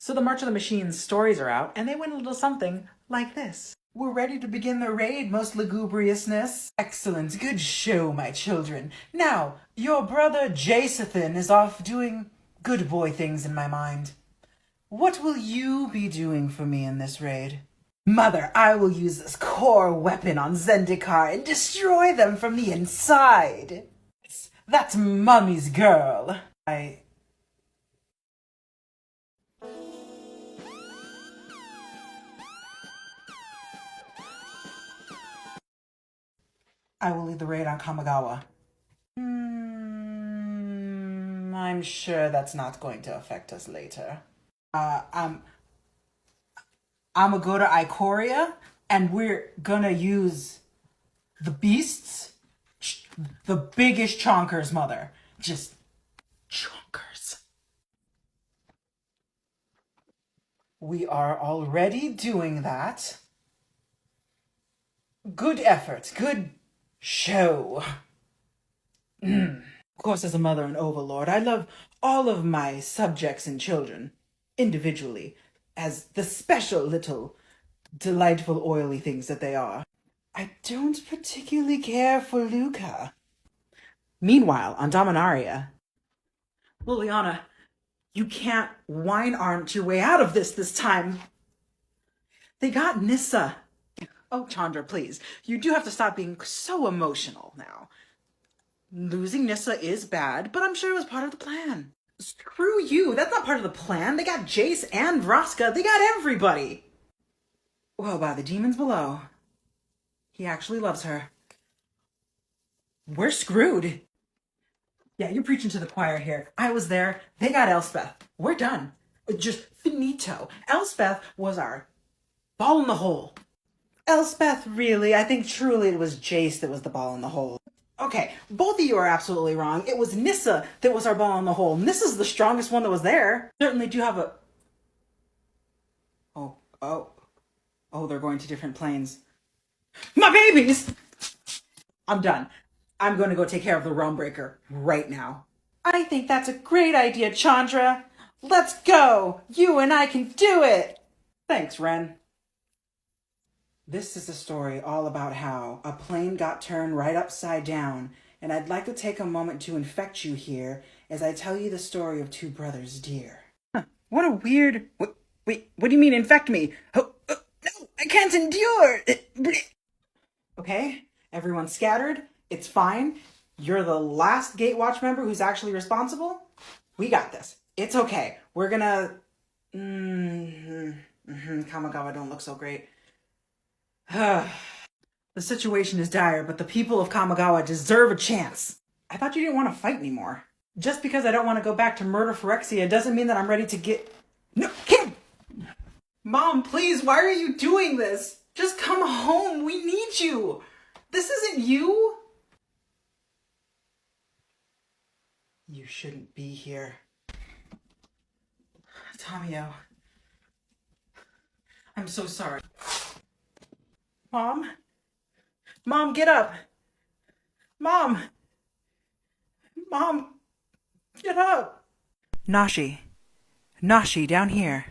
So the March of the Machines stories are out, and they went a little something like this. We're ready to begin the raid, most lugubriousness. Excellent, good show, my children. Now, your brother Jasathan is off doing good boy things in my mind. What will you be doing for me in this raid? Mother, I will use this core weapon on Zendikar and destroy them from the inside. That's Mummy's girl. I will lead the raid on Kamigawa. I'm sure that's not going to affect us later. I'm gonna go to Ikoria, and we're gonna use the beasts, the biggest chonkers, mother. Just chonkers. We are already doing that. Good effort, good show. Of course, as a mother and overlord, I love all of my subjects and children, individually, as the special little delightful oily things that they are. I don't particularly care for Luca. Meanwhile, on Dominaria, Liliana, you can't wine-armed your way out of this time. They got Nissa. Oh, Chandra, please. You do have to stop being so emotional now. Losing Nissa is bad, but I'm sure it was part of the plan. Screw you. That's not part of the plan. They got Jace and Vraska. They got everybody. Well, by the demons below. He actually loves her. We're screwed. Yeah, you're preaching to the choir here. I was there. They got Elspeth. We're done. Just finito. Elspeth was our ball in the hole. Elspeth, really? I think truly it was Jace that was the ball in the hole. Okay, both of you are absolutely wrong. It was Nissa that was our ball in the hole. Nissa's the strongest one that was there. Certainly do have a... Oh, they're going to different planes. My babies! I'm done. I'm going to go take care of the Realm Breaker right now. I think that's a great idea, Chandra. Let's go! You and I can do it! Thanks, Ren. This is a story all about how a plane got turned right upside down, and I'd like to take a moment to infect you here as I tell you the story of two brothers dear. Huh, what a weird... Wait, what do you mean infect me? No, I can't endure! Okay, everyone scattered. It's fine. You're the last Gatewatch member who's actually responsible. We got this. It's okay. We're gonna... Kamigawa don't look so great. The situation is dire, but the people of Kamigawa deserve a chance. I thought you didn't want to fight anymore. Just because I don't want to go back to murder Phyrexia doesn't mean that I'm ready to get... No, Kim! Mom, please, why are you doing this? Just come home. We need you. This isn't you. You shouldn't be here. Tamio. I'm so sorry. Mom? Mom, get up! Mom! Mom, get up! Nashi. Nashi, down here.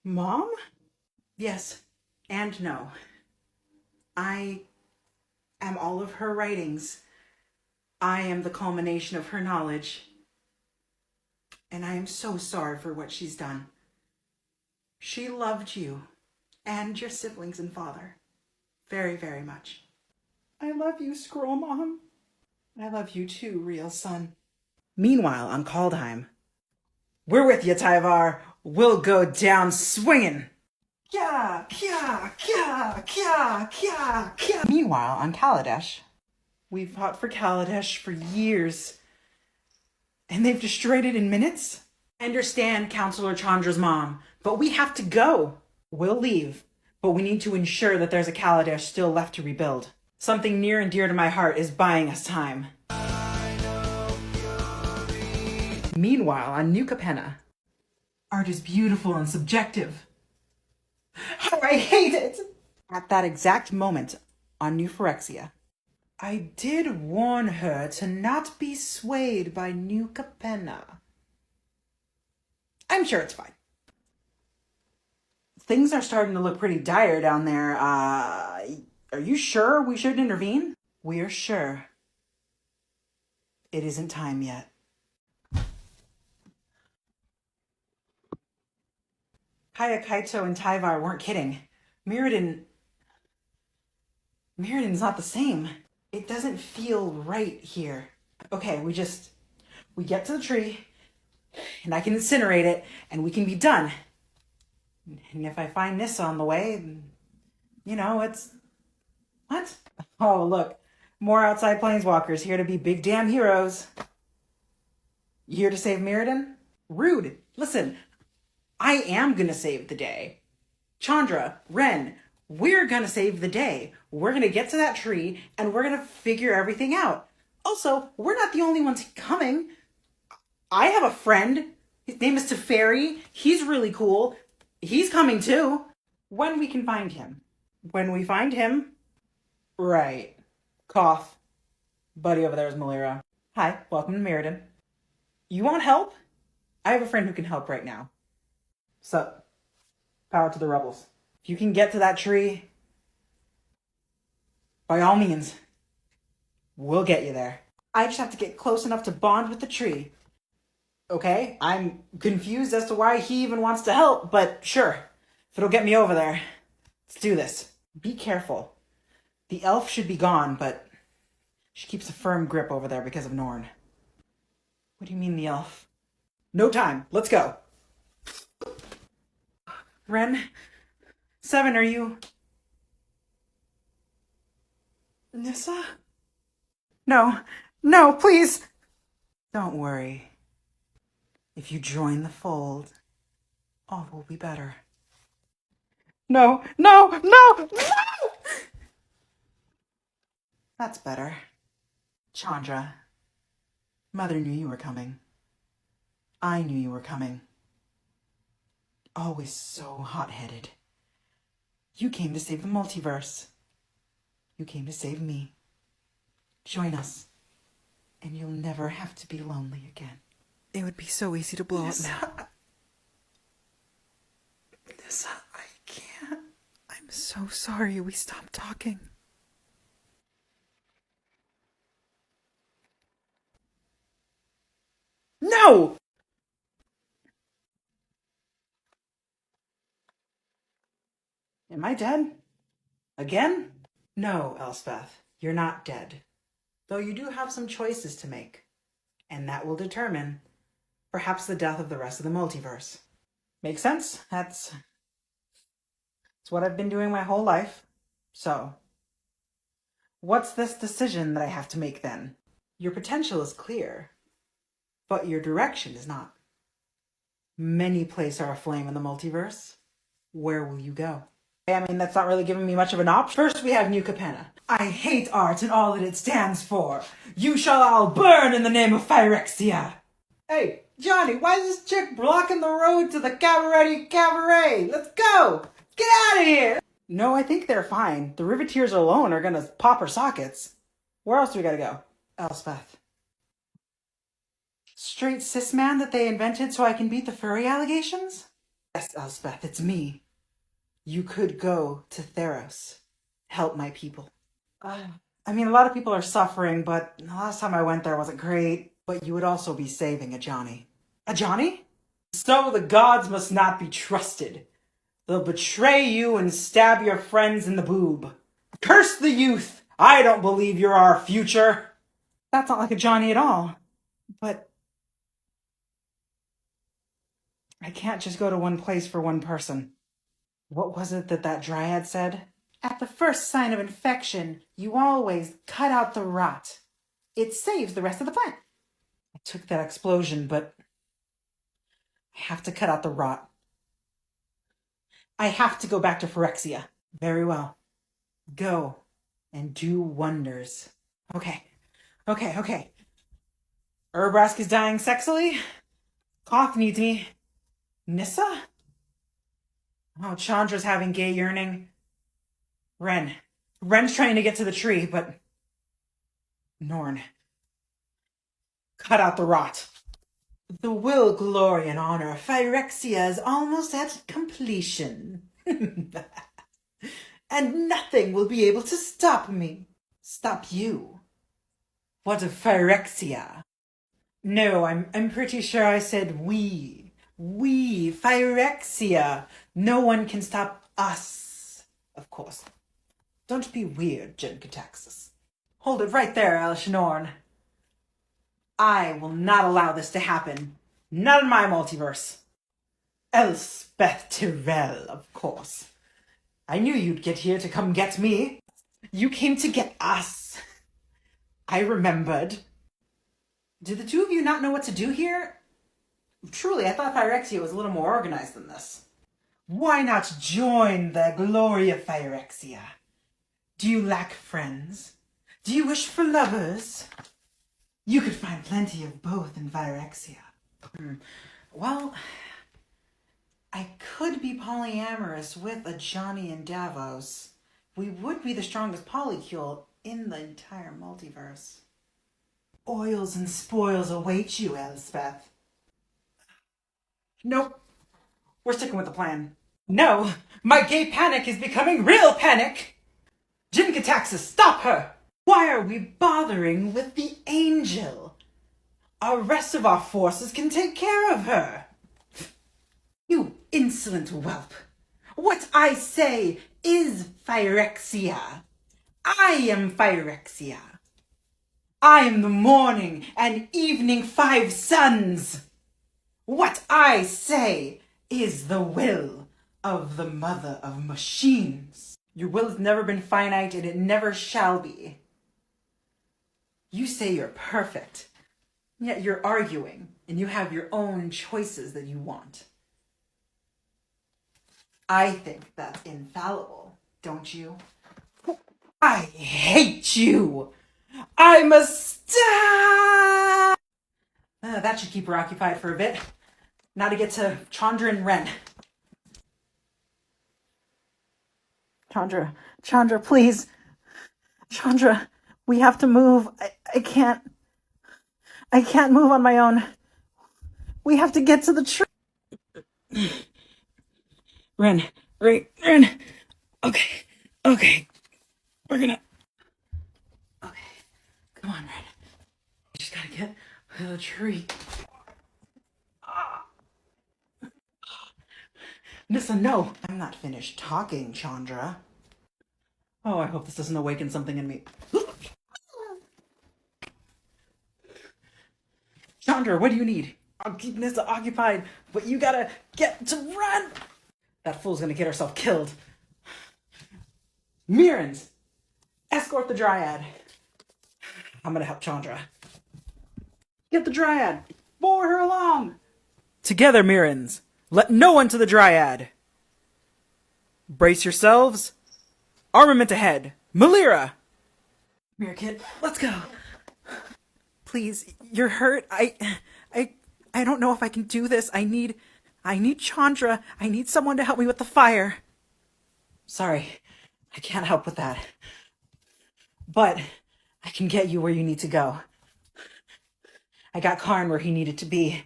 Mom? Yes, and no. I am all of her writings. I am the culmination of her knowledge. And I am so sorry for what she's done. She loved you and your siblings and father very, very much. I love you, Scroll Mom. I love you too, real son. Meanwhile, on Kaldheim, we're with you, Tyvar. We'll go down swinging. Kya, kya, kya, kya, kya, kya. Meanwhile, on Kaladesh, we've fought for Kaladesh for years, and they've destroyed it in minutes. I understand Counselor Chandra's mom, but we have to go. We'll leave, but we need to ensure that there's a Kaladesh still left to rebuild. Something near and dear to my heart is buying us time. Meanwhile, on New Capenna, art is beautiful and subjective. How I hate it! At that exact moment, on New Phyrexia, I did warn her to not be swayed by New Capenna. I'm sure it's fine. Things are starting to look pretty dire down there. Are you sure we should intervene? We're sure. It isn't time yet. Kaya Kaito and Tyvar weren't kidding. Mirrodin's not the same. It doesn't feel right here. Okay, we get to the tree, and I can incinerate it, and we can be done. And if I find Nissa on the way, it's... What? Oh, look. More outside planeswalkers here to be big damn heroes. You here to save Mirrodin? Rude. Listen, I am gonna save the day. Chandra, Ren, we're gonna save the day. We're gonna get to that tree, and we're gonna figure everything out. Also, we're not the only ones coming. I have a friend. His name is Teferi. He's really cool. He's coming too. When we can find him. When we find him. Right. Cough. Buddy over there is Malira. Hi, welcome to Mirrodin. You want help? I have a friend who can help right now. Sup? Power to the rebels. If you can get to that tree, by all means, we'll get you there. I just have to get close enough to bond with the tree. Okay, I'm confused as to why he even wants to help, but sure. If it'll get me over there, let's do this. Be careful. The elf should be gone, but she keeps a firm grip over there because of Norn. What do you mean, the elf? No time. Let's go. Ren? Seven, are you... Nissa? No, please! Don't worry. If you join the fold, all will be better. No! That's better. Chandra, Mother knew you were coming. I knew you were coming. Always so hot-headed. You came to save the multiverse. You came to save me. Join us, and you'll never have to be lonely again. It would be so easy to blow up now. Nissa, I can't. I'm so sorry we stopped talking. No! Am I dead? Again? No, Elspeth, you're not dead. Though you do have some choices to make. And that will determine, perhaps, the death of the rest of the multiverse. Makes sense? That's what I've been doing my whole life. So, what's this decision that I have to make then? Your potential is clear, but your direction is not. Many places are aflame in the multiverse. Where will you go? I mean, that's not really giving me much of an option. First, we have New Capenna. I hate art and all that it stands for. You shall all burn in the name of Phyrexia. Hey, Johnny, why is this chick blocking the road to the cabaret? Let's go! Get out of here! No, I think they're fine. The Riveteers alone are gonna pop her sockets. Where else do we gotta go? Elspeth. Straight cis man that they invented so I can beat the furry allegations? Yes, Elspeth, it's me. You could go to Theros. Help my people. I mean, a lot of people are suffering, but the last time I went there wasn't great. But you would also be saving a Johnny. A Johnny? So the gods must not be trusted. They'll betray you and stab your friends in the boob. Curse the youth! I don't believe you're our future. That's not like a Johnny at all. But I can't just go to one place for one person. What was it that dryad said? At the first sign of infection, you always cut out the rot. It saves the rest of the plant. I took that explosion, but I have to cut out the rot. I have to go back to Phyrexia. Very well. Go and do wonders. Okay. Urbrask is dying sexily. Koth needs me. Nissa? Oh, Chandra's having gay yearning. Ren's trying to get to the tree, but Norn, cut out the rot. The will, glory, and honor of Phyrexia is almost at completion. And nothing will be able to stop me. Stop you. What of Phyrexia? No, I'm pretty sure I said we. We, Phyrexia. No one can stop us. Of course. Don't be weird, Genkataxis. Hold it right there, Alishanorn. I will not allow this to happen. Not in my multiverse. Elspeth Tyrell, of course. I knew you'd get here to come get me. You came to get us. I remembered. Do the two of you not know what to do here? Truly, I thought Phyrexia was a little more organized than this. Why not join the glory of Phyrexia? Do you lack friends? Do you wish for lovers? You could find plenty of both in Phyrexia. Well, I could be polyamorous with a Johnny and Davos. We would be the strongest polycule in the entire multiverse. Oils and spoils await you, Elspeth. Nope. We're sticking with the plan. No, my gay panic is becoming real panic! Jinkataxis, stop her! Why are we bothering with the angel? Our rest of our forces can take care of her. You insolent whelp. What I say is Phyrexia. I am Phyrexia. I am the morning and evening 5 suns. What I say is the will of the mother of machines. Your will has never been finite and it never shall be. You say you're perfect, yet you're arguing and you have your own choices that you want. I think that's infallible, don't you? I hate you! I must die! That should keep her occupied for a bit. Now to get to Chandra and Ren. Chandra, please. Chandra, we have to move. I can't move on my own. We have to get to the tree. Ren. Okay. We're gonna... Okay. Come on, Ren. You just gotta get to the tree. Nissa, no! I'm not finished talking, Chandra. Oh, I hope this doesn't awaken something in me. Chandra, what do you need? I'll keep Nissa occupied, but you gotta get to Ren! That fool's gonna get herself killed. Mirrans! Escort the Dryad. I'm gonna help Chandra. Get the Dryad! Forward her along! Together, Mirrans! Let no one to the Dryad! Brace yourselves. Armament ahead. Malira! Mirror Kid, let's go. Please, you're hurt. I don't know if I can do this. I need Chandra. I need someone to help me with the fire. Sorry, I can't help with that. But I can get you where you need to go. I got Karn where he needed to be.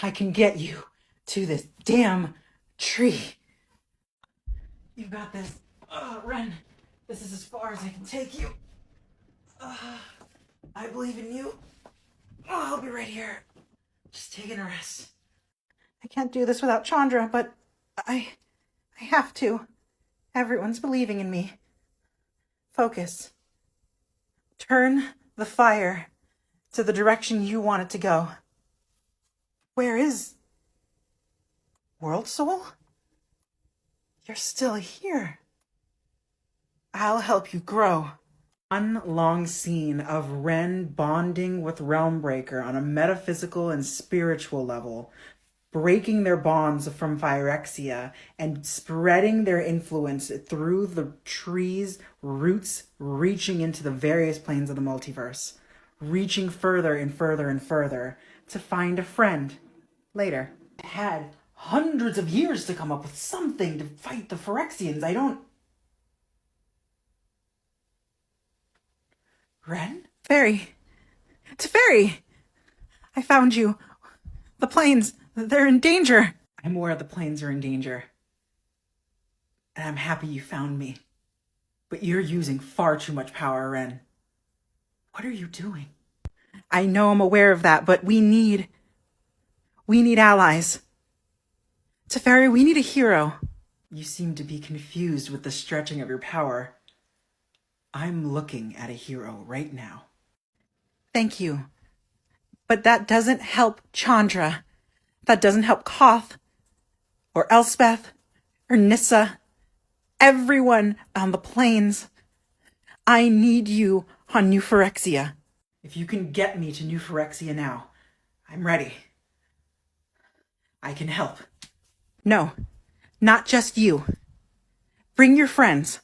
I can get you to this damn tree. You got this. Ren, this is as far as I can take you. I believe in you. I'll be right here. Just taking a rest. I can't do this without Chandra, but I have to. Everyone's believing in me. Focus. Turn the fire to the direction you want it to go. Where is World Soul? You're still here. I'll help you grow. One long scene of Ren bonding with Realmbreaker on a metaphysical and spiritual level, breaking their bonds from Phyrexia and spreading their influence through the trees' roots, reaching into the various planes of the multiverse, reaching further and further and further to find a friend later. I had hundreds of years to come up with something to fight the Phyrexians. Ren? Fairy. Teferi! I found you. The planes, they're in danger. I'm aware the planes are in danger. And I'm happy you found me. But you're using far too much power, Ren. What are you doing? I know I'm aware of that, but we need allies. Teferi, we need a hero. You seem to be confused with the stretching of your power. I'm looking at a hero right now. Thank you. But that doesn't help Chandra. That doesn't help Koth, or Elspeth, or Nissa. Everyone on the plains. I need you on New Phyrexia. If you can get me to New Phyrexia now, I'm ready. I can help. No, not just you. Bring your friends.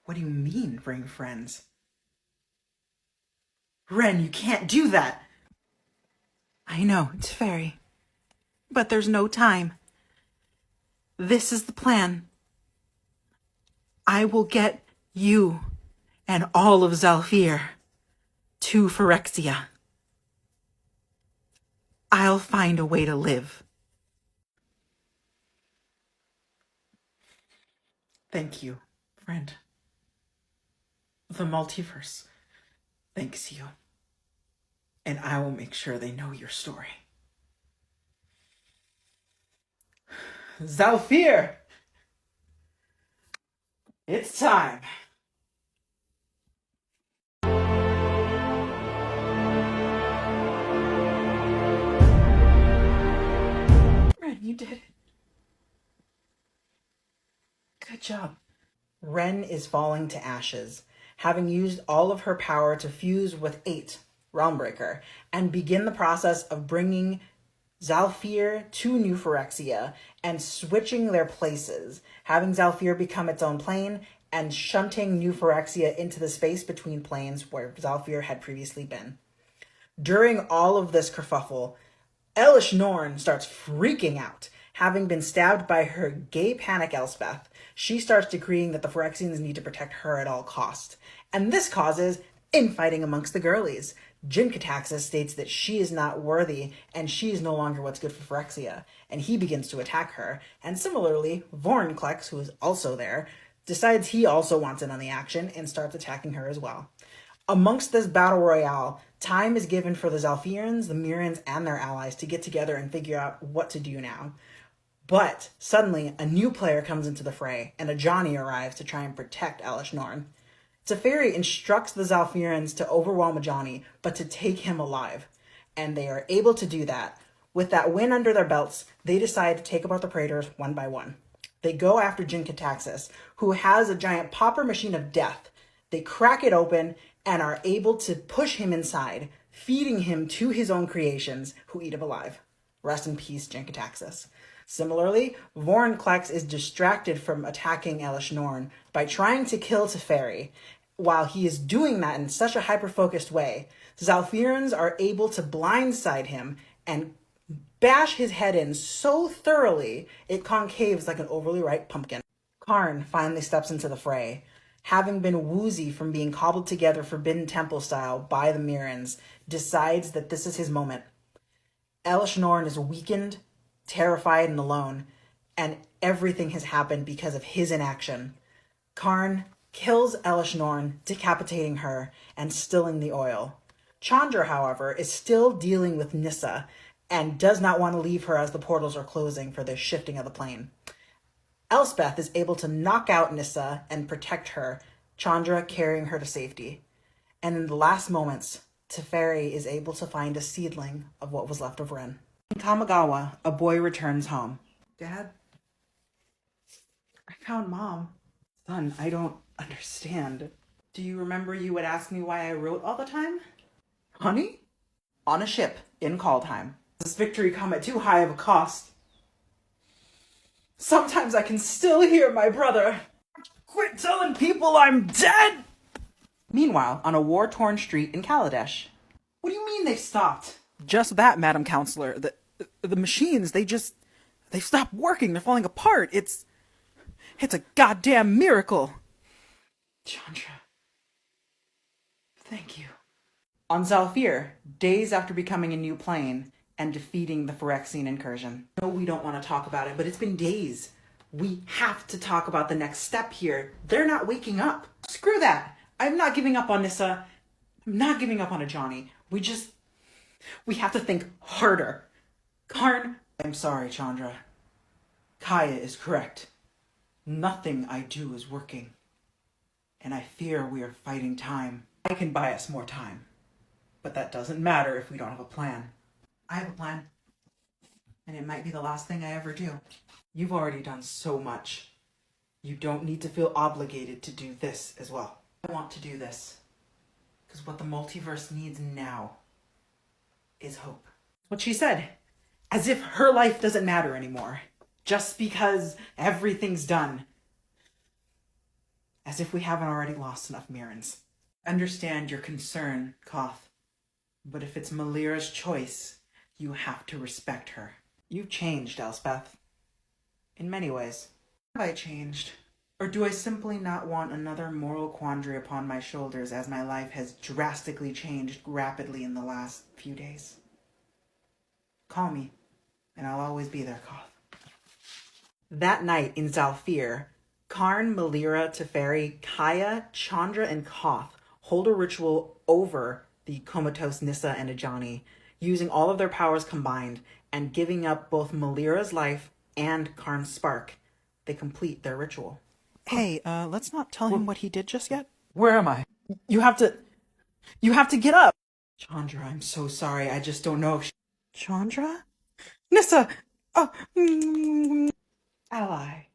What do you mean, bring friends? Ren, you can't do that! I know, it's fairy. But there's no time. This is the plan. I will get you and all of Zalfir to Phyrexia. I'll find a way to live. Thank you, friend. The multiverse thanks you. And I will make sure they know your story. Zalfir! It's time! Ren, you did it. Good job. Ren is falling to ashes, having used all of her power to fuse with 8, Realmbreaker, and begin the process of bringing Zalfir to New Phyrexia and switching their places, having Zalfir become its own plane and shunting New Phyrexia into the space between planes where Zalfir had previously been. During all of this kerfuffle, Elish Norn starts freaking out. Having been stabbed by her gay panic Elspeth, she starts decreeing that the Phyrexians need to protect her at all costs. And this causes infighting amongst the girlies. Jin-Kataxis states that she is not worthy and she is no longer what's good for Phyrexia, and he begins to attack her. And similarly, Vorinclex, who is also there, decides he also wants in on the action and starts attacking her as well. Amongst this battle royale, time is given for the Zalfirans, the Mirans, and their allies to get together and figure out what to do now. But suddenly, a new player comes into the fray, and a Johnny arrives to try and protect Elish Norn. Teferi instructs the Zalfirans to overwhelm Ajani, but to take him alive. And they are able to do that. With that win under their belts, they decide to take apart the Praetors one by one. They go after Jin-Kataxis, who has a giant popper machine of death. They crack it open and are able to push him inside, feeding him to his own creations, who eat him alive. Rest in peace, Jin-Kataxis. Similarly, Vorinclex is distracted from attacking Elish Norn by trying to kill Teferi. While he is doing that in such a hyper-focused way, Zalfirans are able to blindside him and bash his head in so thoroughly it concaves like an overly ripe pumpkin. Karn finally steps into the fray. Having been woozy from being cobbled together Forbidden Temple style by the Mirans, decides that this is his moment. Elish Norn is weakened, terrified, and alone, and everything has happened because of his inaction. Karn kills Elish Norn, decapitating her and stilling the oil. Chandra, however, is still dealing with Nissa and does not want to leave her as the portals are closing for the shifting of the plane. Elspeth is able to knock out Nissa and protect her, Chandra carrying her to safety. And in the last moments, Teferi is able to find a seedling of what was left of Ren. In Kamigawa, a boy returns home. Dad, I found Mom. Son, I don't understand. Do you remember you would ask me why I wrote all the time? Honey? On a ship, in call time. Does this victory come at too high of a cost? Sometimes I can still hear my brother. Quit telling people I'm dead! Meanwhile, on a war-torn street in Kaladesh. What do you mean they've stopped? Just that, Madam Counselor. The machines, they've stopped working. They're falling apart. It's a goddamn miracle. Chandra, Thank you. On Zalfir, days after becoming a new plane and defeating the Phyrexian incursion. No, we don't want to talk about it, but it's been days. We have to talk about the next step here. They're not waking up. Screw that. I'm not giving up on Nissa. I'm not giving up on Ajani. We have to think harder. Karn, I'm sorry, Chandra. Kaya is correct. Nothing I do is working. And I fear we are fighting time. I can buy us more time. But that doesn't matter if we don't have a plan. I have a plan. And it might be the last thing I ever do. You've already done so much. You don't need to feel obligated to do this as well. I want to do this. Because what the multiverse needs now is hope. What she said. As if her life doesn't matter anymore. Just because everything's done. As if we haven't already lost enough Mirrans. Understand your concern, Koth. But if it's Malira's choice, you have to respect her. You've changed, Elspeth. In many ways. Have I changed? Or do I simply not want another moral quandary upon my shoulders as my life has drastically changed rapidly in the last few days? Call me, and I'll always be there, Koth. That night in Zalfir, Karn, Malira, Teferi, Kaya, Chandra, and Koth hold a ritual over the comatose Nissa and Ajani, using all of their powers combined and giving up both Malira's life and Karn's spark. They complete their ritual. Hey, let's not tell him what he did just yet. Where am I? You have to get up. Chandra, I'm so sorry. I just don't know if Chandra? Nissa! Oh, ally.